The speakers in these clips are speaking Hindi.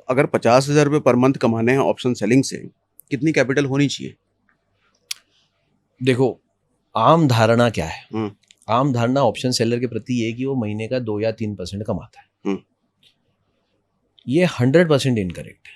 अगर 50,000 रुपये पर मंथ कमाने हैं ऑप्शन सेलिंग से, कितनी कैपिटल होनी चाहिए? देखो, आम धारणा क्या है? आम धारणा ऑप्शन सेलर के प्रति ये कि वो महीने का 2 या 3% कमाता है। ये 100% इनकरेक्ट है।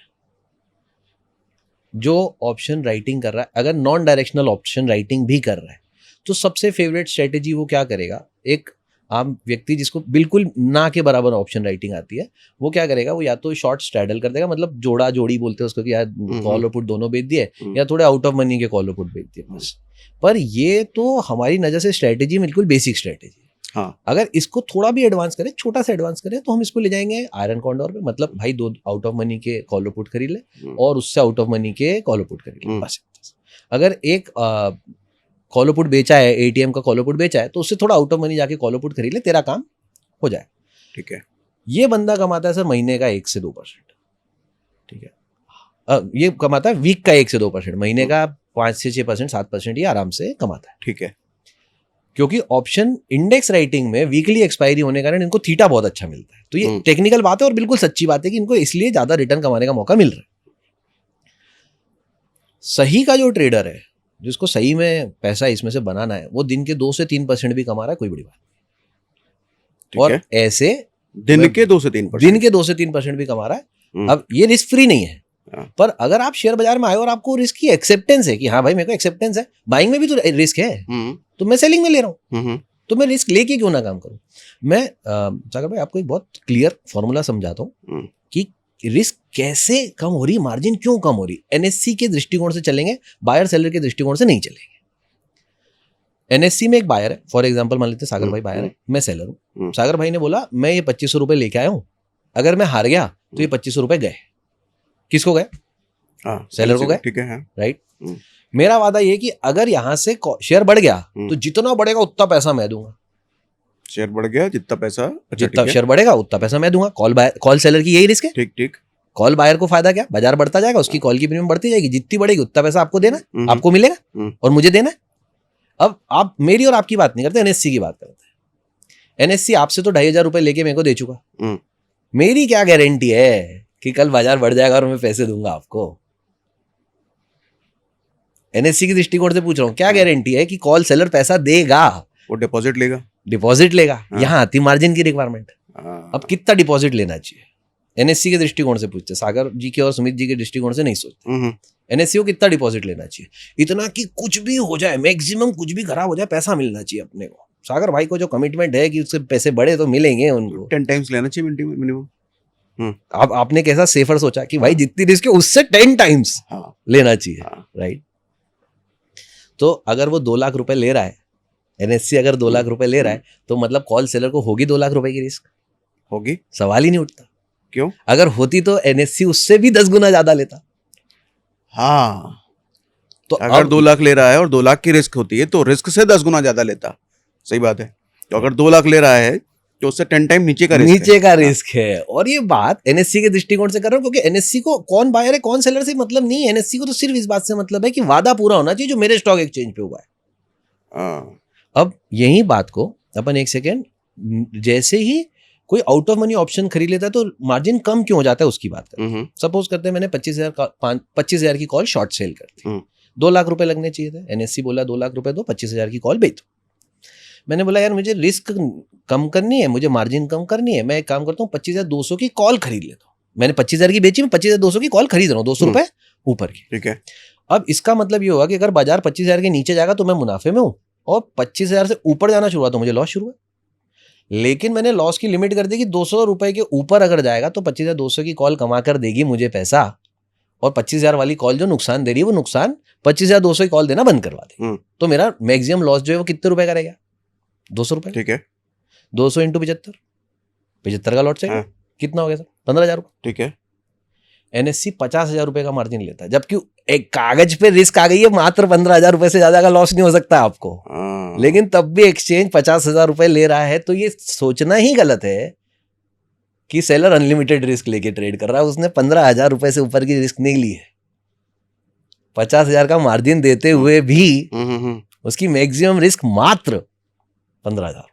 जो ऑप्शन राइटिंग कर रहा है, अगर नॉन डायरेक्शनल ऑप्शन राइटिंग भी कर रहा है, तो सबसे फेवरेट स्ट्रेटेजी वो क्या करेगा? एक आम व्यक्ति जिसको बिल्कुल ना के बराबर ऑप्शन राइटिंग आती है, वो क्या करेगा? वो या तो शॉर्ट स्ट्रैडल कर देगा, मतलब जोड़ा जोड़ी बोलते हैं उसको, कि यार कॉल और पुट दोनों बेच दिए, या थोड़े आउट ऑफ मनी के कॉल और पुट बेच दिए बस। पर ये तो हमारी नजर से स्ट्रेटेजी बिल्कुल बेसिक स्ट्रेटेजी। हाँ, अगर इसको थोड़ा भी एडवांस करें, छोटा सा एडवांस करें, तो हम इसको ले जाएंगे आयरन कॉन्डोर पे। मतलब भाई 2 आउट ऑफ मनी के कॉल और पुट खरीद ले और उससे आउट ऑफ मनी के कॉल और पुट खरीद ले बस। अगर एक कॉल और पुट बेचा है, एटीएम का कॉल और पुट बेचा है, तो उससे थोड़ा आउट ऑफ मनी जाके कॉल और पुट खरीद ले, तेरा काम हो जाए। ठीक है। ये बंदा कमाता है सर महीने का 1 से 2%। ठीक है। ये कमाता है वीक का 1 से 2%, महीने का 5 से 6%, 7% ये आराम से कमाता है। ठीक है। क्योंकि ऑप्शन इंडेक्स राइटिंग में वीकली एक्सपायरी होने के कारण इनको थीटा बहुत अच्छा मिलता है। तो ये टेक्निकल बात है और बिल्कुल सच्ची बात है कि इनको इसलिए ज्यादा रिटर्न कमाने का मौका मिल रहा है। सही का जो ट्रेडर है, जिसको सही में पैसा इसमें से बनाना है, वो दिन के 2 से 3% भी कमा रहा है, कोई बड़ी बात नहीं। और ऐसे दिन के 2 से 3% भी कमा रहा है। अब ये रिस्क फ्री नहीं है, पर अगर आप शेयर बाजार में आए और आपको रिस्क की एक्सेप्टेंस है कि हाँ भाई मेरे को एक्सेप्टेंस है, बाइंग में भी तो रिस्क है, तो मैं सेलिंग में ले रहा हूँ, तो मैं रिस्क लेके क्यों ना काम करूं? मैं सागर भाई आपको एक बहुत क्लियर फॉर्मूला समझाता हूँ कि रिस्क कैसे कम हो रही, मार्जिन क्यों कम हो रही। एनएससी के दृष्टिकोण से चलेंगे, बायर सेलर के दृष्टिकोण से नहीं चलेंगे। एनएससी में एक बायर है, फॉर एग्जांपल मान लेते हैं सागर भाई बायर है, मैं सेलर हूँ। सागर भाई ने बोला मैं ये 2500 रुपए लेके आया हूँ, अगर मैं हार गया तो ये 2500 रुपए गए। किसको गए? सेलर को गए। ठीक है, राइट। मेरा वादा ये कि अगर यहां से शेयर बढ़ गया तो जितना बढ़ेगा उतना पैसा मैं दूंगा। शेयर बढ़ गया जितना पैसा, जितना शेयर बढ़ेगा उतना पैसा मैं दूंगा। कॉल सेलर की यही रिस्क है। ठीक ठीक। कॉल बायर को फायदा क्या? बाजार बढ़ता जाएगा, उसकी कॉल की प्रीमियम बढ़ती जाएगी, जितनी बढ़ेगी उतना पैसा आपको देना, आपको मिलेगा और मुझे देना है। अब आप मेरी और आपकी बात नहीं करते, एनएससी की बात करते हैं। एनएससी आपसे तो 2500 रुपए लेके मेरे को दे चुका, मेरी क्या गारंटी है कि कल बाजार बढ़ जाएगा और मैं पैसे दूंगा आपको? एनएससी की दृष्टिकोण से पूछ रहा हूं, क्या गारंटी है कि कॉल सेलर पैसा देगा? वो डिपॉजिट लेगा। यहाँ आती मार्जिन की रिक्वायरमेंट। अब कितना डिपॉजिट लेना चाहिए? एनएससी के दृष्टिकोण से पूछते, सागर जी के और सुमित जी के दृष्टिकोण से नहीं सोचते। एनएससी को कितना डिपॉजिट लेना चाहिए? इतना कि कुछ भी हो जाए, मैक्सिमम कुछ भी खराब हो जाए, पैसा मिलना चाहिए अपने को। सागर भाई को जो कमिटमेंट है कि उससे पैसे बढ़े तो मिलेंगे उनको, 10 टाइम्स लेना चाहिए मिनिमम। अब आपने कैसा सेफर सोचा कि भाई जितनी रिस्क है उससे 10 टाइम्स लेना चाहिए, राइट। तो अगर वो 2 लाख रुपए ले रहा है, एनएससी अगर 2 लाख रुपए ले रहा है, तो मतलब कॉल सेलर को होगी 2 लाख रुपए की रिस्क? होगी, सवाल ही नहीं उठता। क्यों? अगर होती तो एनएससी उससे भी 10 गुना ज्यादा लेता। हाँ, तो अगर 2 लाख ले रहा है और 2 लाख की रिस्क होती है तो रिस्क से 10 गुना ज्यादा लेता। सही बात है। तो अगर 2 लाख ले रहा है तो उससे 10 टाइम नीचे का रिस्क है। और ये बात एनएससी के दृष्टिकोण से कर रहा हूं, क्योंकि एनएससी को कौन बायर है कौन सेलर से मतलब नहीं है। एनएससी को तो सिर्फ इस बात से मतलब है कि वादा पूरा होना चाहिए जो मेरे स्टॉक एक्सचेंज पे हुआ है। अब यही बात को अपन एक सेकेंड, जैसे ही कोई आउट ऑफ मनी ऑप्शन खरीद लेता है तो मार्जिन कम क्यों हो जाता है उसकी बात करते हैं। सपोज करते हैं मैंने 25,000 की कॉल शॉर्ट सेल कर दी, 2 लाख रुपए लगने चाहिए थे। एनएससी बोला 2 लाख रुपए दो, 25,000 की कॉल बेच। मैंने बोला यार मुझे रिस्क कम करनी है, मुझे मार्जिन कम करनी है, मैं एक काम करता हूँ 25,200 की कॉल खरीद लेता हूँ। मैंने 25,000 की बेची, मैं 25,200 की कॉल खरीद रहा हूँ, 200 रुपए ऊपर की। ठीक है। अब इसका मतलब ये होगा कि अगर बाजार 25,000 के नीचे जाएगा तो मैं मुनाफे में हूँ, और 25,000 से ऊपर जाना शुरू हुआ तो मुझे लॉस शुरू है। लेकिन मैंने लॉस की लिमिट कर दी कि 200 रुपए के ऊपर अगर जाएगा तो 25,200 की कॉल कमा कर देगी मुझे पैसा, और 25,000 वाली कॉल जो नुकसान दे रही है वो नुकसान 25,200 की कॉल देना बंद करवा दे। तो मेरा मैक्सिमम लॉस जो है वो कितने रुपए का रहेगा? 200 रुपए। ठीक है। 200 इंटू 75 का लॉट चाहिए, कितना हो गया सर? 15,000 रुपए। ठीक है। एनएससी 50,000 रुपए का मार्जिन लेता है, जबकि एक कागज पे रिस्क आ गई है, मात्र 15,000 रुपए से ज्यादा का लॉस नहीं हो सकता आपको। लेकिन तब भी एक्सचेंज 50,000 रुपए ले रहा है, तो ये सोचना ही गलत है कि सेलर अनलिमिटेड रिस्क लेके ट्रेड कर रहा है। उसने 15,000 रुपए से ऊपर की रिस्क नहीं ली है। 50,000 का मार्जिन देते हुए भी उसकी मैक्सिमम रिस्क मात्र 15,000।